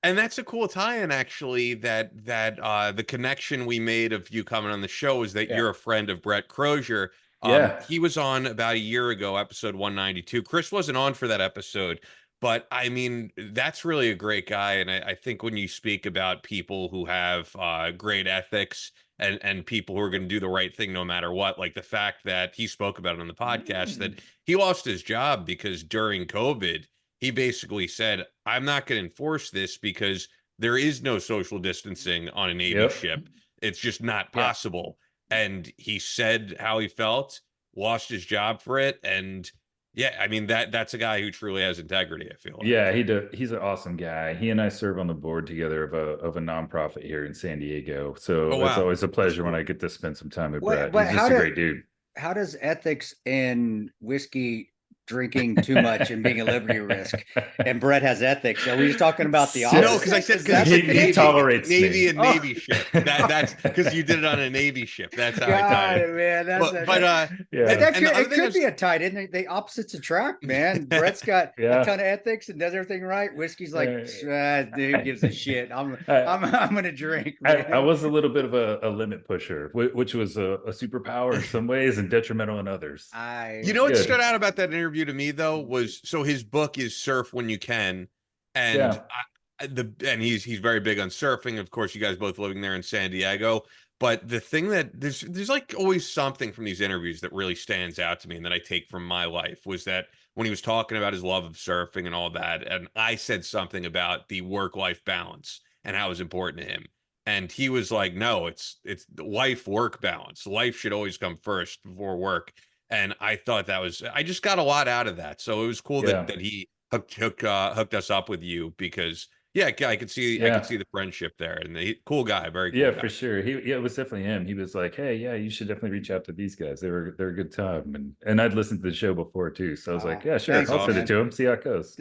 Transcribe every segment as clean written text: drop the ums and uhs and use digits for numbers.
And that's a cool tie-in, actually. The connection we made of you coming on the show is that Yeah. you're a friend of Brett Crozier. Yeah. He was on about a year ago, episode 192. Chris wasn't on for that episode, but I mean, that's really a great guy. And I think when you speak about people who have great ethics and people who are going to do the right thing no matter what, like the fact that he spoke about it on the podcast that he lost his job because during COVID he basically said, I'm not going to enforce this because there is no social distancing on a Navy Yep. ship. It's just not Yeah. possible. And he said how he felt, lost his job for it. And yeah, I mean, that's a guy who truly has integrity, I feel like. Yeah, he's an awesome guy. He and I serve on the board together of a nonprofit here in San Diego. Oh, So it's wow. always a That's pleasure when I cool. get to spend some time with What, Brett. but He's just a great dude. how does ethics and whiskey drinking too much and being a liberty risk? And Brett has ethics. Are we just talking about the So- No, opposite? because I said Is that he- the he case? tolerates Navy me. and Navy ship. That's because you did it on a Navy ship. That's how I God, tied it. man, that's But Yeah. that and the could, other it thing could is, be a tight end. They opposites attract, man. Brett's got Yeah. a ton of ethics and does everything right. Whiskey's like, dude gives a shit. I'm gonna drink. I was a little bit of a limit pusher, which was a superpower in some ways and detrimental in others. You know what Good. stood out about that interview to me though was so his book is Surf When You Can, and Yeah. and he's very big on surfing. Of course, you guys both living there in San Diego. But the thing that there's like always something from these interviews that really stands out to me and that I take from my life was that when he was talking about his love of surfing and all that, and I said something about the work-life balance and how it was important to him. And he was like, no, it's the life work balance. Life should always come first before work. And I thought that was I just got a lot out of that. So it was cool Yeah. that he hooked us up with you because yeah, I could see Yeah. the friendship there, and cool guy, very cool Yeah, guy. for sure. Yeah, it was definitely him. He was like, "Hey, yeah, you should definitely reach out to these guys. They're a good time." And I'd listened to the show before too, so I was like, "Yeah, sure, Thanks, I'll send man. it to him. See how it goes."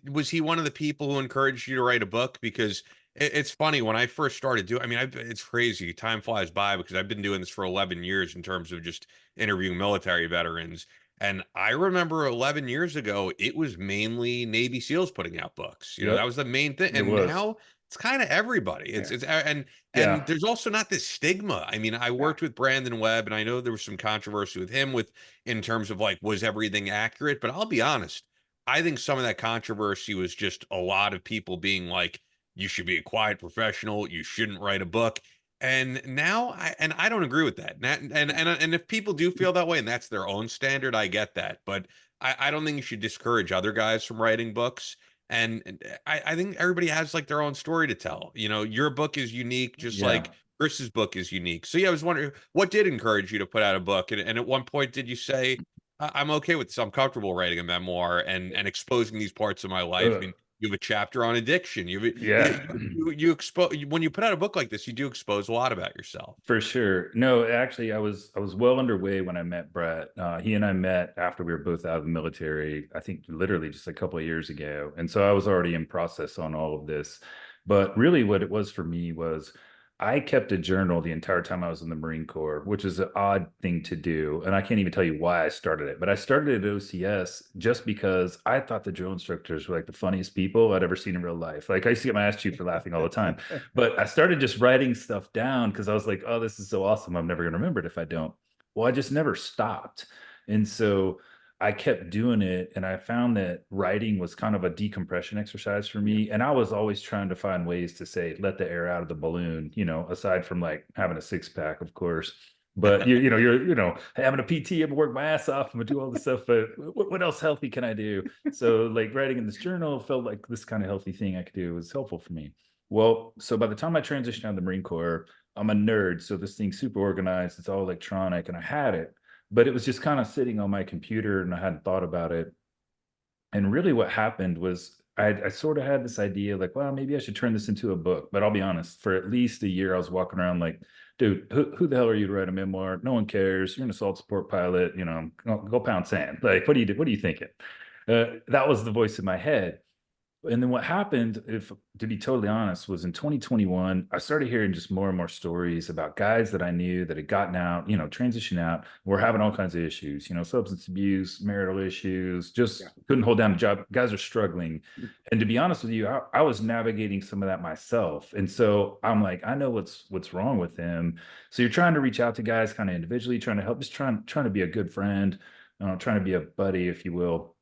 Was he one of the people who encouraged you to write a book? Because it's funny when I first started doing. I mean, it's crazy. Time flies by because I've been doing this for 11 years in terms of just interviewing military veterans. And I remember 11 years ago, it was mainly Navy SEALs putting out books. You know, that Yep, was the main thing. it And was. now it's kind of everybody. It's and Yeah, there's also not this stigma. I mean, I Yeah. worked with Brandon Webb, and I know there was some controversy with him with in terms of like was everything accurate. But I'll be honest, I think some of that controversy was just a lot of people being like, you should be a quiet professional, you shouldn't write a book. And now I don't agree with that. And if people do feel that way and that's their own standard, I get that. But I don't think you should discourage other guys from writing books. And I think everybody has like their own story to tell. You know, your book is unique, just yeah. like Chris's book is unique. So yeah, I was wondering what did encourage you to put out a book? And at one point, did you say, I'm okay with this. I'm comfortable writing a memoir and exposing these parts of my life. I mean, you have a chapter on addiction. Yeah. You expose when you put out a book like this, you do expose a lot about yourself. For sure. No, actually, I was well underway when I met Brett. He and I met after we were both out of the military. I think literally just a couple of years ago, and so I was already in process on all of this. But really, what it was for me was I kept a journal the entire time I was in the Marine Corps, which is an odd thing to do, and I can't even tell you why I started it. But I started at OCS just because I thought the drill instructors were like the funniest people I'd ever seen in real life. Like I used to get my ass chewed for laughing all the time. But I started just writing stuff down because I was like, oh, this is so awesome. I'm never going to remember it if I don't. Well, I just never stopped. And so I kept doing it. And I found that writing was kind of a decompression exercise for me. And I was always trying to find ways to say, let the air out of the balloon, aside from like having a six pack, of course. But you're having a PT, I'm gonna work my ass off, I'm gonna do all this stuff. But what else healthy can I do? So like writing in this journal felt like this kind of healthy thing I could do was helpful for me. Well, so by the time I transitioned out of the Marine Corps, I'm a nerd. So this thing's super organized, it's all electronic, and I had it, but it was just kind of sitting on my computer and I hadn't thought about it. And really what happened was I sort of had this idea like, well, maybe I should turn this into a book. But I'll be honest, for at least a year, I was walking around like, dude, who the hell are you to write a memoir? No one cares. You're an assault support pilot, go pound sand. Like, what are you thinking? That was the voice in my head. And then what happened, if to be totally honest, was in 2021, I started hearing just more and more stories about guys that I knew that had gotten out, transition out, were having all kinds of issues, substance abuse, marital issues, just couldn't hold down a job. Guys are struggling. And to be honest with you, I was navigating some of that myself. And so I'm like, I know what's wrong with him. So you're trying to reach out to guys kind of individually, trying to help, just trying to be a good friend, trying to be a buddy, if you will.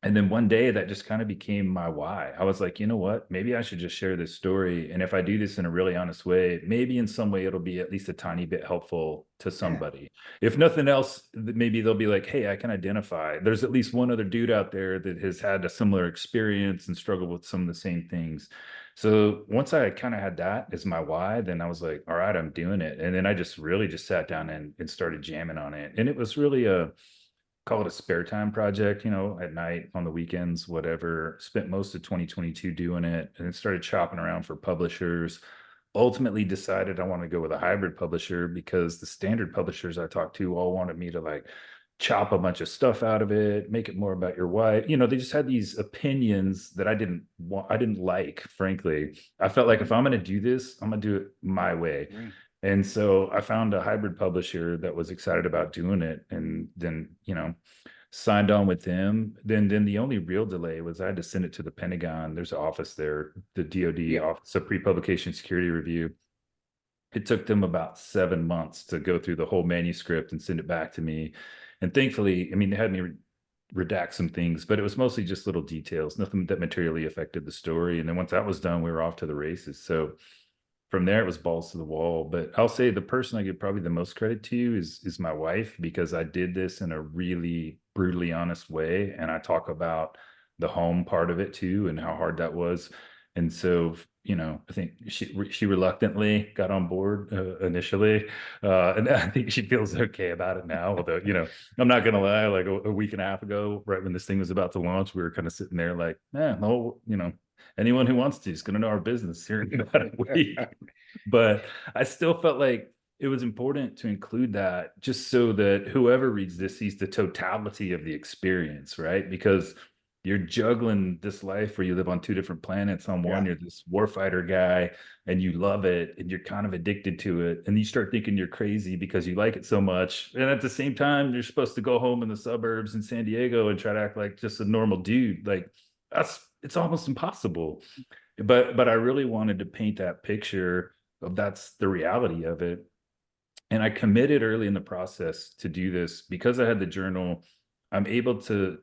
And then one day that just kind of became my why. I was like, you know what? Maybe I should just share this story. And if I do this in a really honest way, maybe in some way it'll be at least a tiny bit helpful to somebody. If nothing else, maybe they'll be like, hey, I can identify. There's at least one other dude out there that has had a similar experience and struggled with some of the same things. So once I kind of had that as my why, then I was like, all right, I'm doing it. And then I just really just sat down and started jamming on it. And it was really call it a spare time project, at night, on the weekends, whatever. Spent most of 2022 doing it, and then started chopping around for publishers. Ultimately decided I want to go with a hybrid publisher because the standard publishers I talked to all wanted me to like chop a bunch of stuff out of it, make it more about your wife. They just had these opinions that I didn't like, frankly. I felt like if I'm going to do this, I'm going to do it my way. And so I found a hybrid publisher that was excited about doing it, and then, signed on with them. Then the only real delay was I had to send it to the Pentagon. There's an office there, the DoD Office of Pre-Publication Security Review. It took them about 7 months to go through the whole manuscript and send it back to me. And thankfully, they had me redact some things, but it was mostly just little details, nothing that materially affected the story. And then once that was done, we were off to the races. So from there, it was balls to the wall. But I'll say the person I give probably the most credit to is my wife, because I did this in a really brutally honest way. And I talk about the home part of it too, and how hard that was. And so, I think she reluctantly got on board initially. And I think she feels okay about it now. Although, I'm not going to lie, like a week and a half ago, right when this thing was about to launch, we were kind of sitting there like, no, anyone who wants to is going to know our business here in about a week. But I still felt like it was important to include that, just so that whoever reads this sees the totality of the experience, right? Because you're juggling this life where you live on two different planets. On one, you're this warfighter guy and you love it and you're kind of addicted to it. And you start thinking you're crazy because you like it so much. And at the same time, you're supposed to go home in the suburbs in San Diego and try to act like just a normal dude. Like it's almost impossible. But I really wanted to paint that picture of that's the reality of it. And I committed early in the process to do this because I had the journal. I'm able to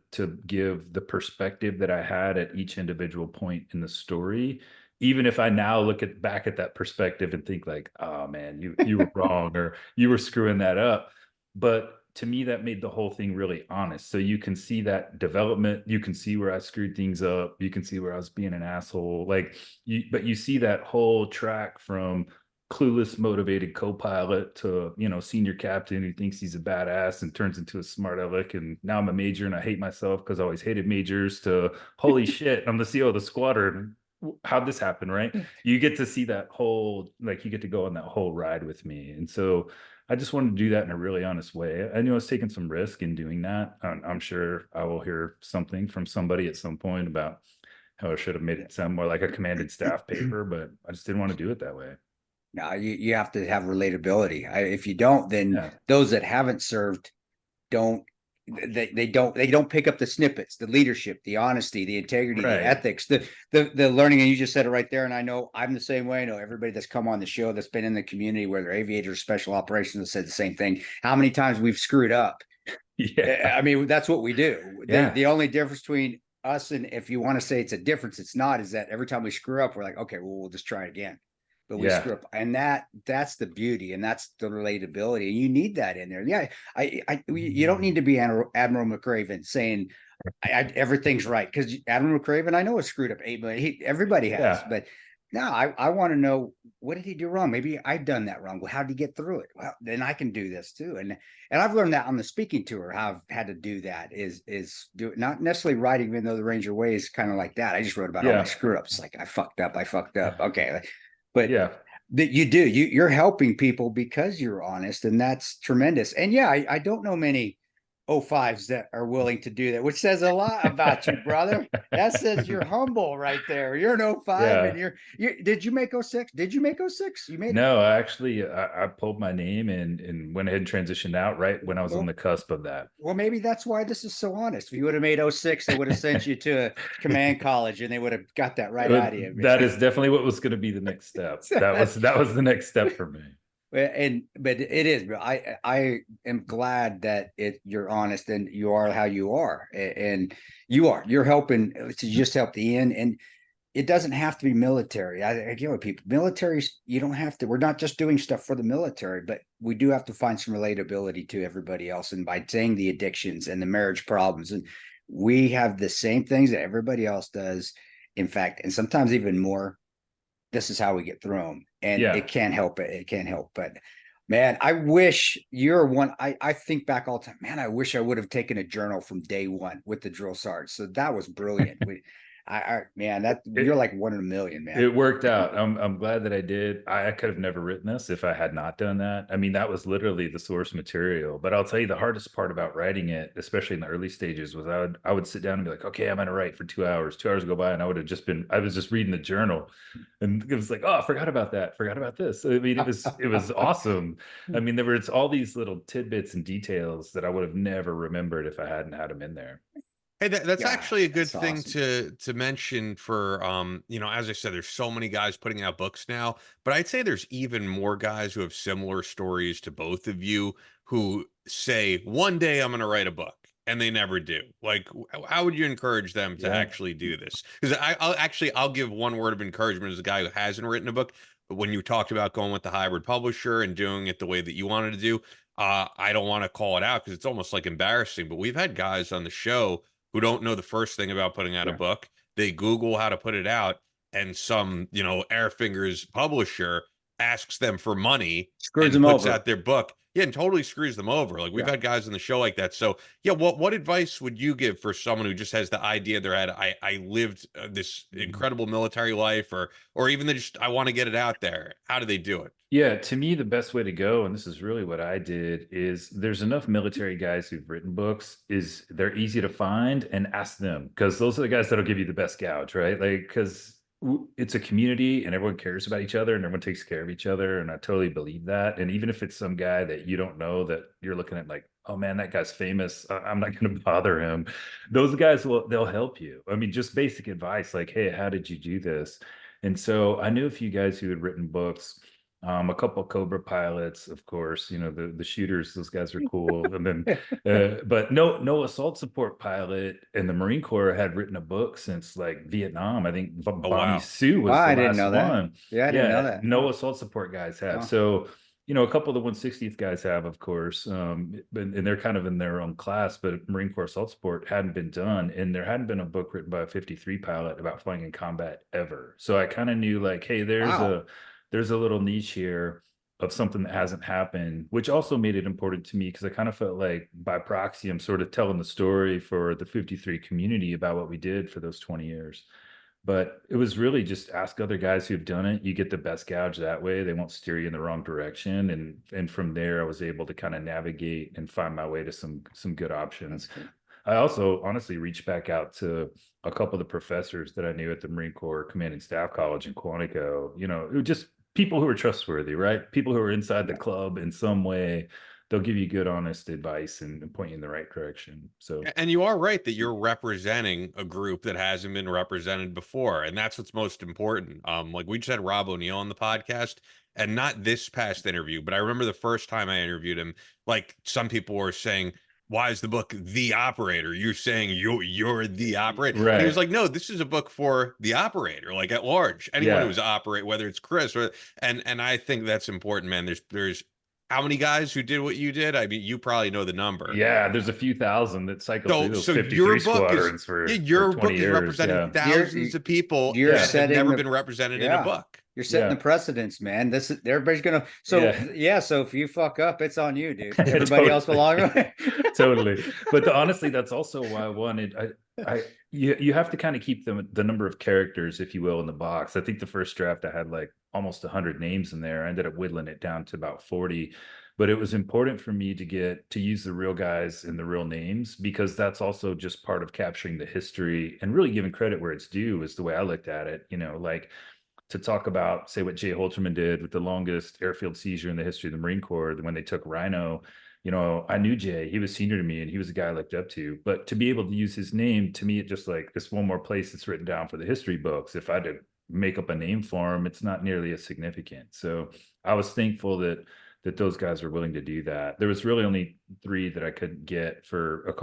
give the perspective that I had at each individual point in the story, even if I now look back at that perspective and think like, oh man, you were wrong, or you were screwing that up. But to me, that made the whole thing really honest. So you can see that development, you can see where I screwed things up, you can see where I was being an asshole. But you see that whole track from clueless, motivated co-pilot to, senior captain who thinks he's a badass and turns into a smart aleck. And now I'm a major and I hate myself because I always hated majors, to holy shit, I'm the CO of the squadron. How'd this happen, right? You get to see that whole, you get to go on that whole ride with me. And so I just wanted to do that in a really honest way. I knew I was taking some risk in doing that. I'm sure I will hear something from somebody at some point about how I should have made it sound more like a commanded staff paper, but I just didn't want to do it that way. No, you have to have relatability. If you don't, then those that haven't served don't pick up the snippets, the leadership, the honesty, the integrity, the ethics, the learning. And you just said it right there. And I know I'm the same way. I know everybody that's come on the show that's been in the community, whether aviators, special operations, has said the same thing. How many times we've screwed up? I mean, that's what we do. The only difference between us, and if you want to say it's a difference, it's not, is that every time we screw up, we're like, okay, well, we'll just try it again. But we screw up, and that's the beauty, and that's the relatability, and you need that in there. Yeah, you don't need to be Admiral McRaven saying everything's right, because Admiral McRaven, I know, has screwed up 8 million. Everybody has, but no, I want to know, what did he do wrong? Maybe I've done that wrong. Well, how did he get through it? Well, then I can do this too. And I've learned that on the speaking tour, how I've had to do that is do it, not necessarily writing, even though the Ranger Way is kind of like that. I just wrote about all my screw ups. Like I fucked up. Okay. But that you're helping people because you're honest, and that's tremendous. And I don't know many 05s that are willing to do that, which says a lot about you, brother. That says you're humble right there. You're an 05 and you're did you make 06? Did you make 06? You made No, actually I pulled my name and went ahead and transitioned out right when I was on the cusp of that. Well, maybe that's why this is so honest. If you would have made 06, they would have sent you to a command college and they would have got that right out of you. That is definitely what was going to be the next step. That was the next step for me. But it is, I am glad that you're honest and you are how you are, and you're helping to just help the end. And it doesn't have to be military. I get with people, militaries, you don't have to, we're not just doing stuff for the military, but we do have to find some relatability to everybody else. And by saying the addictions and the marriage problems, and we have the same things that everybody else does, in fact, and sometimes even more. This is how we get through them, and it can't help it. It can't help. But man, I wish you're one. I think back all the time, man, I wish I would have taken a journal from day one with the drill sergeant. So that was brilliant. You're like one in a million, man. It worked out. I'm glad that I did. I could have never written this if I had not done that. I mean, that was literally the source material. But I'll tell you, the hardest part about writing it, especially in the early stages, was I would sit down and be like, okay, I'm gonna write for 2 hours. 2 hours go by, and I was just reading the journal, and it was like, oh, I forgot about that. Forgot about this. I mean, it was awesome. I mean, there was all these little tidbits and details that I would have never remembered if I hadn't had them in there. Hey, that's actually a good thing to mention for, as I said, there's so many guys putting out books now, but I'd say there's even more guys who have similar stories to both of you who say, one day I'm going to write a book, and they never do. Like, how would you encourage them to actually do this? Because I'll give one word of encouragement as a guy who hasn't written a book. But when you talked about going with the hybrid publisher and doing it the way that you wanted to do, I don't want to call it out because it's almost like embarrassing, but we've had guys on the show who don't know the first thing about putting out a book. They Google how to put it out, and some, Airfingers publisher asks them for money, screws them puts over. out their book. Yeah, and totally screws them over. Like, we've had guys on the show like that. So yeah, what advice would you give for someone who just has the idea in their head, I lived this incredible military life, or even just, I want to get it out there? How do they do it? Yeah, to me, the best way to go, and this is really what I did, is there's enough military guys who've written books, is they're easy to find, and ask them, because those are the guys that'll give you the best gouge, right? Like, because it's a community and everyone cares about each other and everyone takes care of each other. And I totally believe that. And even if it's some guy that you don't know that you're looking at like, oh man, that guy's famous, I'm not going to bother him. Those guys they'll help you. I mean, just basic advice like, hey, how did you do this? And so I knew a few guys who had written books. A couple of Cobra pilots, of course, the shooters, those guys are cool. And then, but no assault support pilot in the Marine Corps had written a book since like Vietnam. I think Bonnie Sue was the I didn't last know that. one. Yeah, I didn't know that. No assault support guys have. So, a couple of the 160th guys have, of course, and they're kind of in their own class, but Marine Corps assault support hadn't been done. And there hadn't been a book written by a 53 pilot about flying in combat ever. So I kind of knew like, hey, there's a little niche here of something that hasn't happened, which also made it important to me because I kind of felt like by proxy, I'm sort of telling the story for the 53 community about what we did for those 20 years. But it was really just ask other guys who've done it. You get the best gouge that way. They won't steer you in the wrong direction. And from there, I was able to kind of navigate and find my way to some good options. I also honestly reached back out to a couple of the professors that I knew at the Marine Corps Command and Staff College in Quantico, just people who are trustworthy, right? People who are inside the club in some way. They'll give you good, honest advice and point you in the right direction. So, and you are right that you're representing a group that hasn't been represented before, and that's what's most important. Like, we just had Rob O'Neill on the podcast, and not this past interview, but I remember the first time I interviewed him, like, some people were saying, why is the book The Operator? You're saying you're the operator. Right. And he was like, no, this is a book for the operator, like at large. Anyone who's operate, whether it's Chris and I think that's important, man. There's how many guys who did what you did? I mean, you probably know the number. Yeah, there's a few thousand that cycle through those 53 your book squadrons your book is representing thousands of people that have never been represented in a book. You're setting the precedents, man. Everybody's gonna. So so if you fuck up, it's on you, dude. Everybody else along the way. Totally. But honestly, that's also why I wanted. You have to kind of keep the number of characters, if you will, in the box. I think the first draft I had like almost 100 names in there. I ended up whittling it down to about 40, but it was important for me to use the real guys and the real names, because that's also just part of capturing the history and really giving credit where it's due, is the way I looked at it. You know, like, to talk about, say, what Jay Holterman did with the longest airfield seizure in the history of the Marine Corps, when they took Rhino. You know, I knew Jay, he was senior to me, and he was a guy I looked up to. But to be able to use his name, to me, it just like, this one more place that's written down for the history books. If I had to make up a name for him, it's not nearly as significant. So I was thankful that those guys were willing to do that. There was really only 3 that I couldn't get for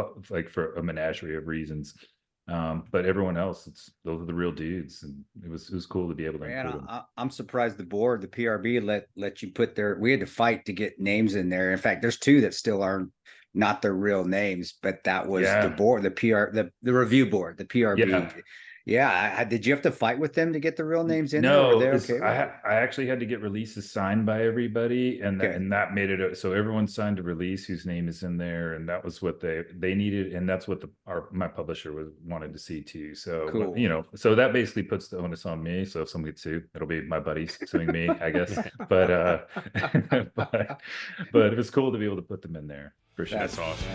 for a menagerie of reasons. But everyone else, those are the real dudes, and it was cool to be able to include them. I'm surprised the PRB let you put we had to fight to get names in there. In fact, there's 2 that still aren't not their real names, but that was the board, the review board, the PRB. Yeah, did you have to fight with them to get the real names in no, there? Okay, I actually had to get releases signed by everybody, and that made it so everyone signed a release whose name is in there, and that was what they needed, and that's what my publisher wanted to see too. So cool. You know, so that basically puts the onus on me. So if someone gets sued, it'll be my buddies suing me, I guess. But but it was cool to be able to put them in there for sure. That's awesome.